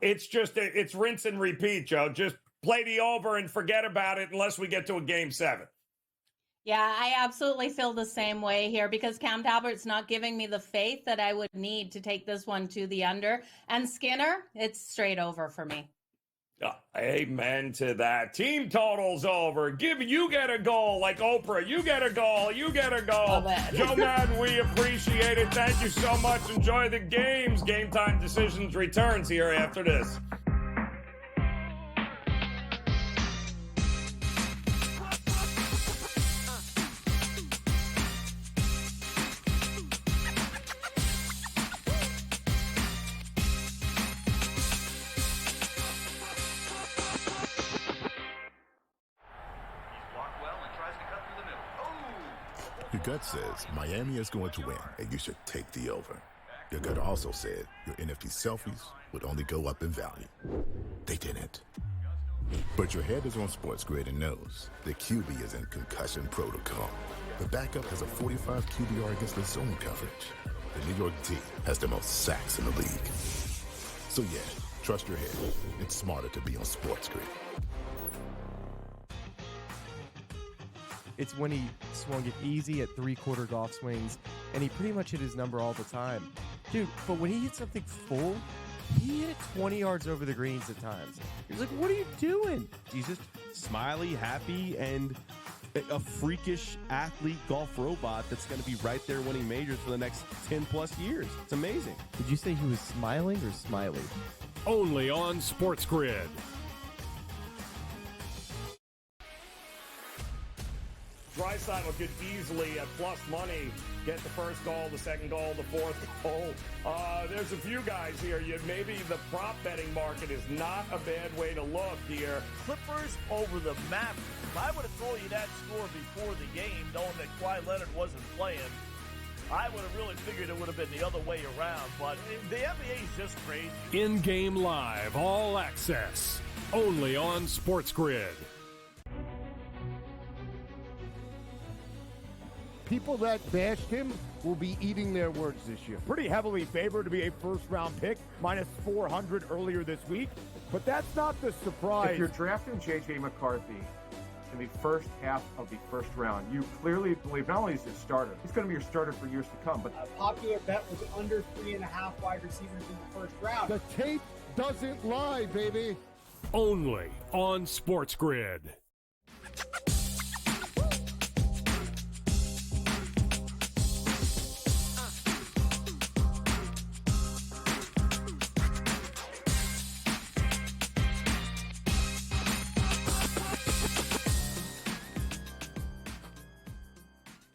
it's rinse and repeat, Joe. Just play the over and forget about it unless we get to a game 7. Yeah, I absolutely feel the same way here because Cam Talbot's not giving me the faith that I would need to take this one to the under. And Skinner, it's straight over for me. Amen to that. Team totals over. You get a goal like Oprah. You get a goal. You get a goal. Joe Madden, we appreciate it. Thank you so much. Enjoy the games. Game Time Decisions returns here after this. Your gut says Miami is going to win, and you should take the over. Your gut also said your NFT selfies would only go up in value. They didn't. But your head is on SportsGrid and knows the QB is in concussion protocol. The backup has a 45 QBR against the zone coverage. The New York D has the most sacks in the league. So yeah, trust your head. It's smarter to be on SportsGrid. It's when he swung it easy at 3/4 golf swings, and he pretty much hit his number all the time. Dude, but when he hit something full, he hit it 20 yards over the greens at times. He was like, what are you doing? He's just smiley, happy, and a freakish athlete golf robot that's going to be right there winning majors for the next 10-plus years. It's amazing. Did you say he was smiling or smiley? Only on SportsGrid. Draisaitl could easily, at plus money, get the first goal, the second goal, the fourth goal. There's a few guys here. Maybe the prop betting market is not a bad way to look here. Clippers over the map. If I would have told you that score before the game, knowing that Kawhi Leonard wasn't playing, I would have really figured it would have been the other way around. But the NBA is just crazy. In-game live, all access. Only on SportsGrid. People that bashed him will be eating their words this year. Pretty heavily favored to be a first-round pick, minus 400 earlier this week. But that's not the surprise. If you're drafting J.J. McCarthy in the first half of the first round, you clearly believe not only is he a starter, he's going to be your starter for years to come. But a popular bet was under 3.5 wide receivers in the first round. The tape doesn't lie, baby. Only on SportsGrid.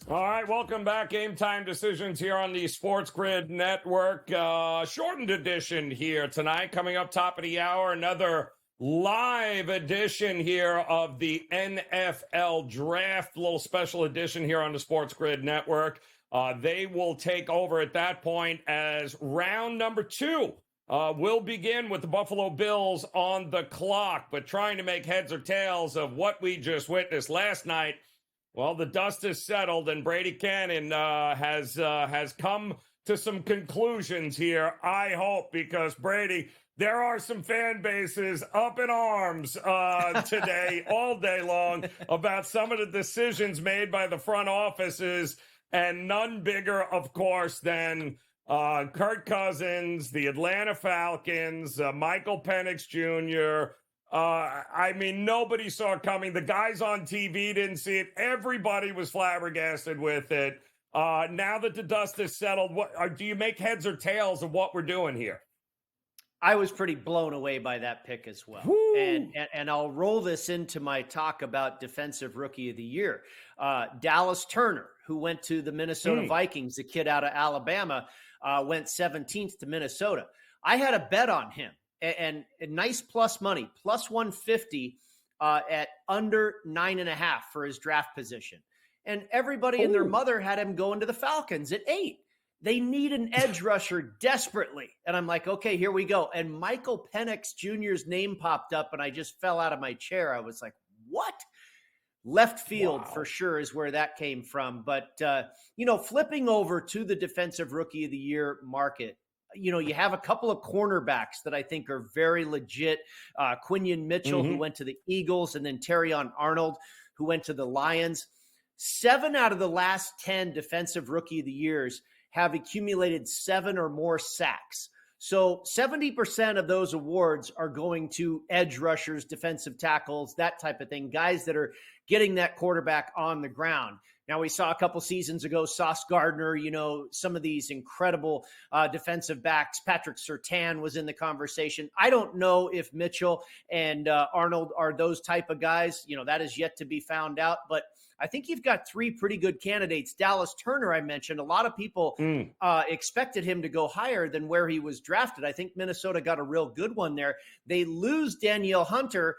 All right, welcome back. Game Time Decisions here on the SportsGrid Network. Shortened edition here tonight. Coming up top of the hour, another live edition here of the NFL Draft. A little special edition here on the SportsGrid Network. They will take over at that point as round number 2 will begin with the Buffalo Bills on the clock. But trying to make heads or tails of what we just witnessed last night, well, the dust has settled, and Brady Cannon has come to some conclusions here, I hope, because Brady, there are some fan bases up in arms today, all day long, about some of the decisions made by the front offices, and none bigger, of course, than Kirk Cousins, the Atlanta Falcons, Michael Penix Jr. I mean, nobody saw it coming. The guys on TV didn't see it. Everybody was flabbergasted with it. Now that the dust is settled, do you make heads or tails of what we're doing here? I was pretty blown away by that pick as well. And I'll roll this into my talk about Defensive Rookie of the Year. Dallas Turner, who went to the Minnesota Vikings, the kid out of Alabama, went 17th to Minnesota. I had a bet on him and nice plus money, plus 150 at under 9.5 for his draft position. And everybody and their mother had him going to the Falcons at 8. They need an edge rusher desperately. And I'm like, okay, here we go. And Michael Penix Jr.'s name popped up, and I just fell out of my chair. I was like, what? Left field for sure is where that came from. But, flipping over to the Defensive Rookie of the Year market, you have a couple of cornerbacks that I think are very legit. Quinion Mitchell, who went to the Eagles, and then Terrion Arnold, who went to the Lions. 7 out of the last 10 Defensive Rookie of the Years have accumulated 7 or more sacks. So 70% of those awards are going to edge rushers, defensive tackles, that type of thing, guys that are getting that quarterback on the ground. Now, we saw a couple seasons ago, Sauce Gardner, some of these incredible defensive backs. Patrick Surtain was in the conversation. I don't know if Mitchell and Arnold are those type of guys. That is yet to be found out. But I think you've got 3 pretty good candidates. Dallas Turner, I mentioned. A lot of people expected him to go higher than where he was drafted. I think Minnesota got a real good one there. They lose Danielle Hunter,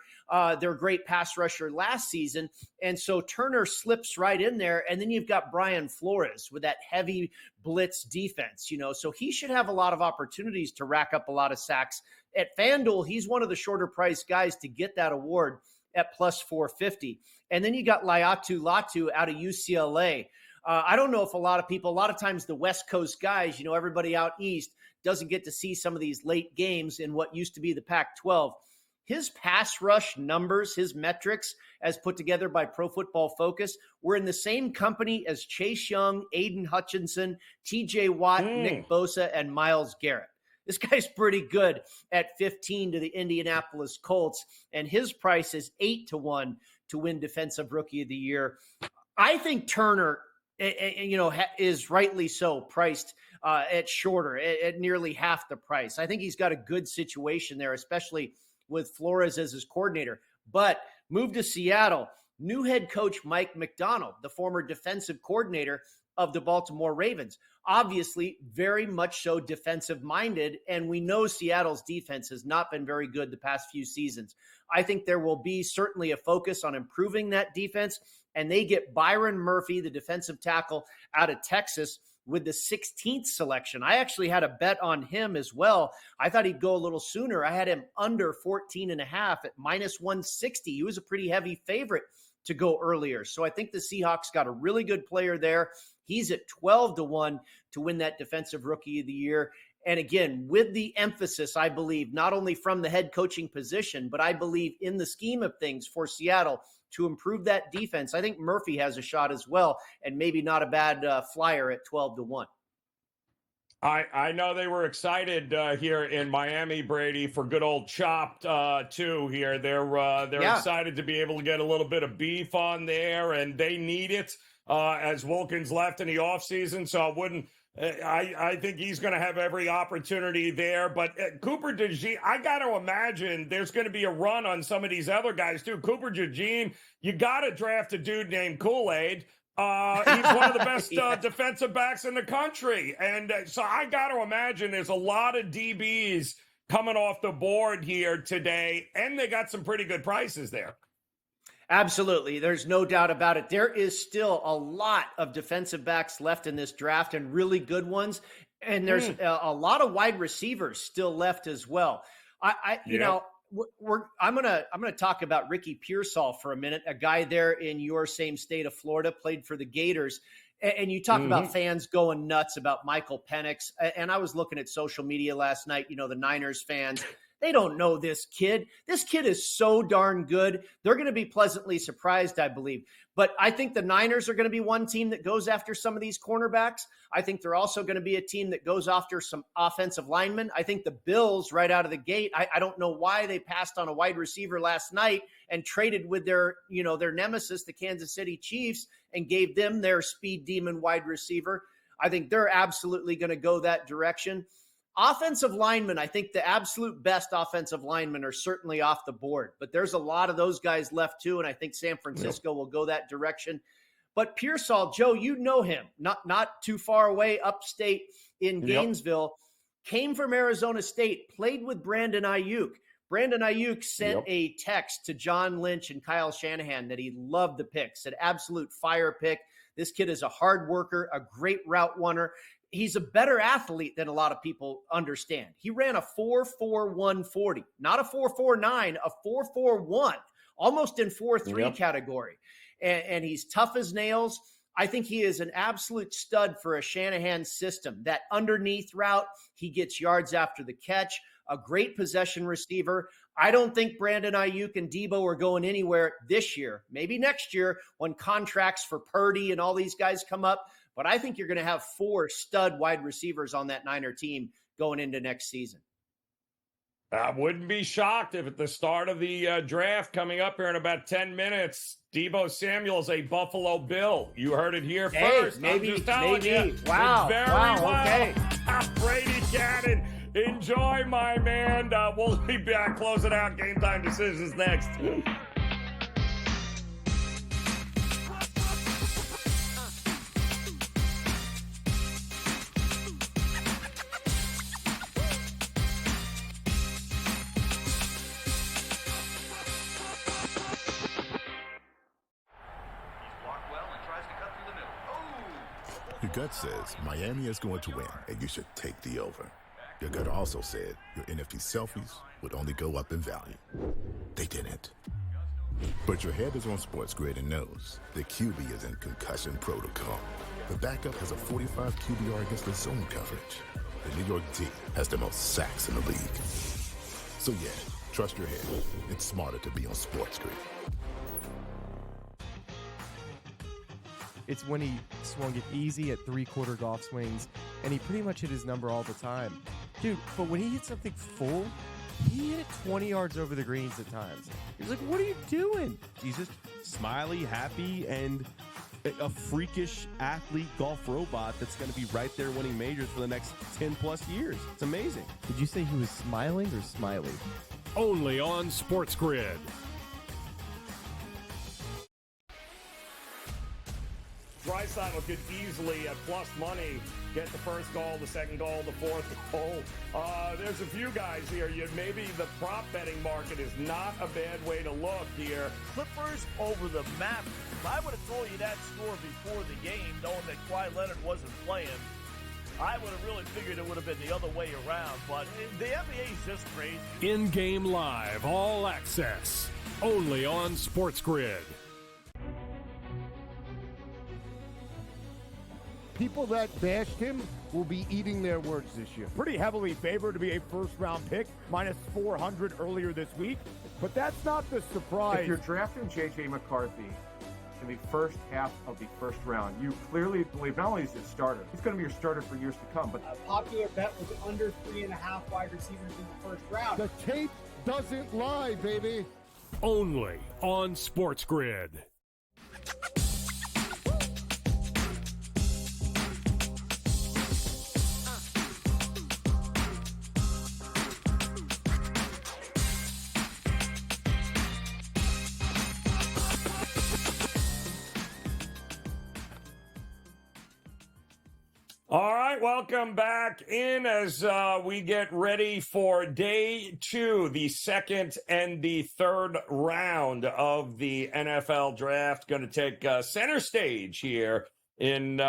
their great pass rusher last season. And so Turner slips right in there. And then you've got Brian Flores with that heavy blitz defense, so he should have a lot of opportunities to rack up a lot of sacks. At FanDuel, he's one of the shorter priced guys to get that award at plus 450. And then you got Laiatu Latu out of UCLA. I don't know if a lot of times the West Coast guys, everybody out east doesn't get to see some of these late games in what used to be the Pac-12. His pass rush numbers, his metrics, as put together by Pro Football Focus, were in the same company as Chase Young, Aiden Hutchinson, TJ Watt, Nick Bosa, and Myles Garrett. This guy's pretty good at 15 to the Indianapolis Colts, and his price is 8-1 to win Defensive Rookie of the Year. I think Turner, is rightly so priced at shorter, at nearly half the price. I think he's got a good situation there, especially with Flores as his coordinator. But move to Seattle, new head coach Mike McDonald, the former defensive coordinator of the Baltimore Ravens. Obviously, very much so defensive-minded, and we know Seattle's defense has not been very good the past few seasons. I think there will be certainly a focus on improving that defense, and they get Byron Murphy, the defensive tackle out of Texas, with the 16th selection. I actually had a bet on him as well. I thought he'd go a little sooner. I had him under 14.5 at minus 160. He was a pretty heavy favorite to go earlier. So I think the Seahawks got a really good player there. He's at 12-1 to win that Defensive Rookie of the Year. And again, with the emphasis, I believe, not only from the head coaching position, but I believe in the scheme of things for Seattle to improve that defense, I think Murphy has a shot as well, and maybe not a bad flyer at 12-1. I know they were excited here in Miami, Brady, for good old Chopped too. Here, they're excited to be able to get a little bit of beef on there, and they need it as Wilkins left in the offseason. So I think he's going to have every opportunity there. But Cooper DeJean, I got to imagine there's going to be a run on some of these other guys too. Cooper DeJean, you got to draft a dude named Kool-Aid. He's one of the best defensive backs in the country. And so I got to imagine there's a lot of DBs coming off the board here today, and they got some pretty good prices there. Absolutely. There's no doubt about it. There is still a lot of defensive backs left in this draft, and really good ones. And there's a lot of wide receivers still left as well. I'm gonna talk about Ricky Pearsall for a minute, a guy there in your same state of Florida, played for the Gators. And you talk about fans going nuts about Michael Penix. And I was looking at social media last night, the Niners fans. They don't know this kid. This kid is so darn good. They're going to be pleasantly surprised, I believe. But I think the Niners are going to be one team that goes after some of these cornerbacks. I think they're also going to be a team that goes after some offensive linemen. I think the Bills right out of the gate, I don't know why they passed on a wide receiver last night and traded with their nemesis, the Kansas City Chiefs, and gave them their speed demon wide receiver. I think they're absolutely going to go that direction. Offensive linemen, I think the absolute best offensive linemen are certainly off the board, but there's a lot of those guys left too, and I think San Francisco will go that direction. But Pearsall, Joe, you know him, not too far away, upstate in Gainesville, came from Arizona State, played with Brandon Ayuk. Brandon Ayuk sent a text to John Lynch and Kyle Shanahan that he loved the pick, said absolute fire pick. This kid is a hard worker, a great route runner. He's a better athlete than a lot of people understand. He ran a 4.41 40, not a 4.49, a 4.41, almost in 4.3 category. And he's tough as nails. I think he is an absolute stud for a Shanahan system. That underneath route, he gets yards after the catch, a great possession receiver. I don't think Brandon Ayuk and Debo are going anywhere this year. Maybe next year when contracts for Purdy and all these guys come up. But I think you're going to have 4 stud wide receivers on that Niner team going into next season. I wouldn't be shocked if at the start of the draft coming up here in about 10 minutes, Debo Samuel's a Buffalo Bill. You heard it here first. Maybe, I'm just telling you. Wow. Very wow. Okay. Brady Cannon. Enjoy, my man. We'll be back closing out Game Time Decisions next. Your gut says Miami is going to win, and you should take the over. Your gut also said your NFT selfies would only go up in value. They didn't. But your head is on SportsGrid and knows the QB is in concussion protocol. The backup has a 45 QBR against the zone coverage. The New York D has the most sacks in the league. So yeah, trust your head. It's smarter to be on SportsGrid. It's when he swung it easy at three-quarter golf swings, and he pretty much hit his number all the time. Dude, but when he hit something full, he hit it 20 yards over the greens at times. He was like, what are you doing? He's just smiley, happy, and a freakish athlete golf robot that's going to be right there winning majors for the next 10-plus years. It's amazing. Did you say he was smiling or smiley? Only on SportsGrid. Draisaitl could easily, at plus money, get the first goal, the second goal, the fourth goal. There's a few guys here. Maybe the prop betting market is not a bad way to look here. Clippers over the Mavericks. If I would have told you that score before the game, knowing that Kawhi Leonard wasn't playing, I would have really figured it would have been the other way around. But the NBA is just crazy. In-game live, all access, only on SportsGrid. People that bashed him will be eating their words this year. Pretty heavily favored to be a first-round pick, minus 400 earlier this week. But that's not the surprise. If you're drafting J.J. McCarthy in the first half of the first round, you clearly believe not only is he a starter, he's going to be your starter for years to come. But a popular bet was under 3.5 wide receivers in the first round. The tape doesn't lie, baby. Only on SportsGrid. All right, welcome back in as we get ready for day 2, the second and the third round of the NFL draft. Going to take center stage here in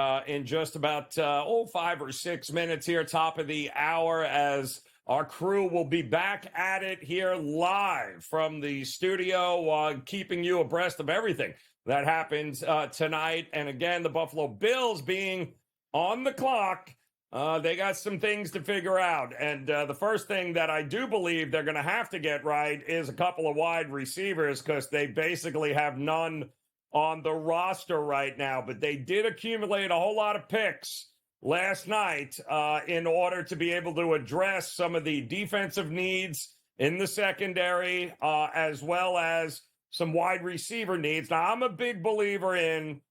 just about 5 or 6 minutes here, top of the hour, as Our crew will be back at it here live from the studio, keeping you abreast of everything that happens tonight. And again, the Buffalo Bills being on the clock. They got some things to figure out. And the first thing that I do believe they're going to have to get right is a couple of wide receivers, because they basically have none on the roster right now. But they did accumulate a whole lot of picks last night in order to be able to address some of the defensive needs in the secondary, as well as some wide receiver needs. Now, I'm a big believer in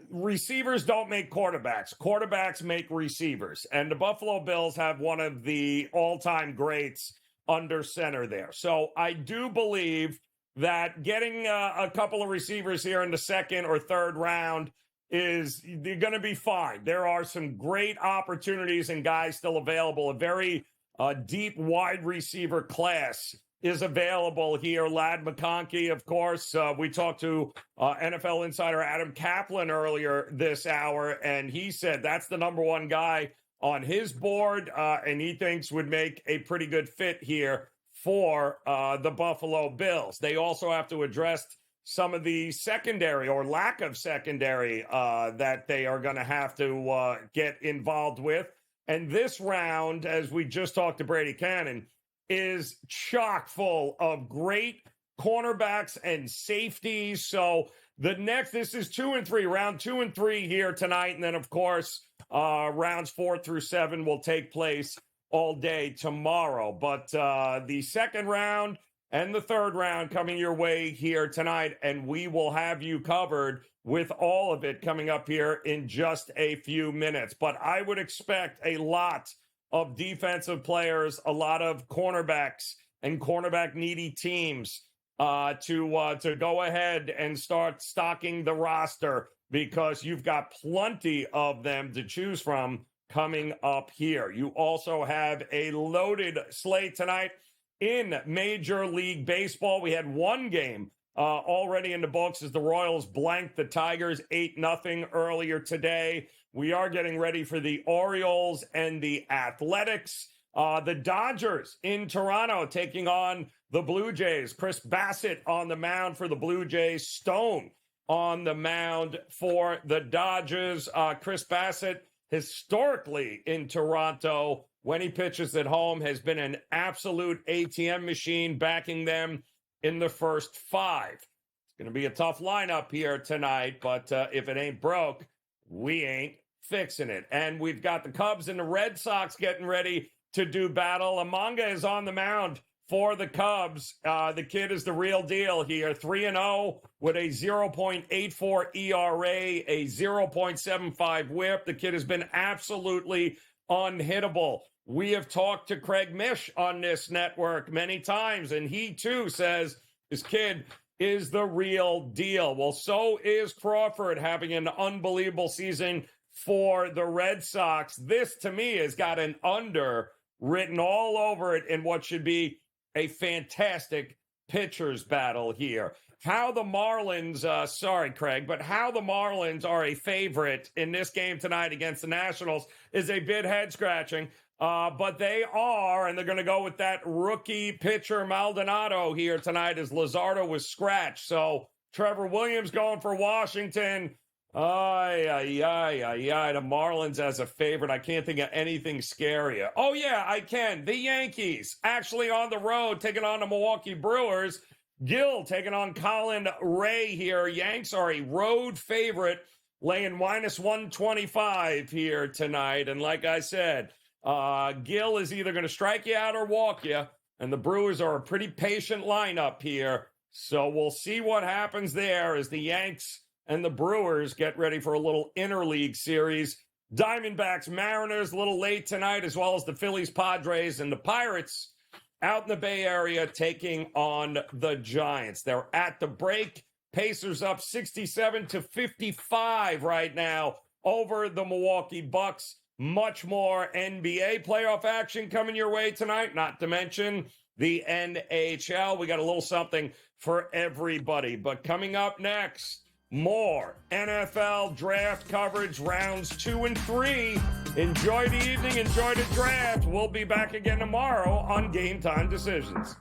receivers don't make quarterbacks. Quarterbacks make receivers. And the Buffalo Bills have one of the all-time greats under center there. So I do believe that getting a couple of receivers here in the second or third round is going to be fine. There are some great opportunities and guys still available. A very deep wide receiver class is available here. Ladd McConkey, of course. We talked to NFL insider Adam Kaplan earlier this hour, and he said that's the number one guy on his board, and he thinks would make a pretty good fit here for the Buffalo Bills. They also have to address some of the secondary or lack of secondary that they are going to have to get involved with. And this round, as we just talked to Brady Cannon, is chock full of great cornerbacks and safeties. So this is 2 and 3, round 2 and 3 here tonight. And then, of course, rounds 4 through 7 will take place all day tomorrow. But the second round and the third round coming your way here tonight, and we will have you covered with all of it coming up here in just a few minutes. But I would expect a lot of defensive players, a lot of cornerbacks and cornerback-needy teams to go ahead and start stocking the roster, because you've got plenty of them to choose from coming up here. You also have a loaded slate tonight in Major League Baseball. We had one game already in the books as the Royals blanked the Tigers 8-0 earlier today. We are getting ready for the Orioles and the Athletics. The Dodgers in Toronto taking on the Blue Jays. Chris Bassett on the mound for the Blue Jays. Stone on the mound for the Dodgers. Chris Bassett, historically in Toronto, when he pitches at home, has been an absolute ATM machine, backing them in the first 5. It's going to be a tough lineup here tonight, but if it ain't broke, we ain't fixing it. And we've got the Cubs and the Red Sox getting ready to do battle. Amanga is on the mound for the Cubs. The kid is the real deal here. 3-0 with a 0.84 ERA, a 0.75 whip. The kid has been absolutely unhittable. We have talked to Craig Mish on this network many times, and he too says this kid is the real deal. Well, so is Crawford, having an unbelievable season for the Red Sox. This, to me, has got an under written all over it in what should be a fantastic pitcher's battle here. How the Marlins, sorry, Craig, but how the Marlins are a favorite in this game tonight against the Nationals is a bit head-scratching. But they are, and they're going to go with that rookie pitcher Maldonado here tonight, as Luzardo was scratched. So Trevor Williams going for Washington. The Marlins as a favorite. I can't think of anything scarier. Oh, yeah, I can. The Yankees actually on the road taking on the Milwaukee Brewers. Gill taking on Colin Ray here. Yanks are a road favorite, laying -125 here tonight. And like I said, Gill is either going to strike you out or walk you, and the Brewers are a pretty patient lineup here. So we'll see what happens there as the Yanks and the Brewers get ready for a little interleague series. Diamondbacks, Mariners, a little late tonight, as well as the Phillies, Padres, and the Pirates out in the Bay Area taking on the Giants. They're at the break. Pacers up 67-55 right now over the Milwaukee Bucks. Much more NBA playoff action coming your way tonight, not to mention the NHL. We got a little something for everybody. But coming up next, more NFL draft coverage rounds 2 and 3. Enjoy the evening, enjoy the draft. We'll be back again tomorrow on Game Time Decisions.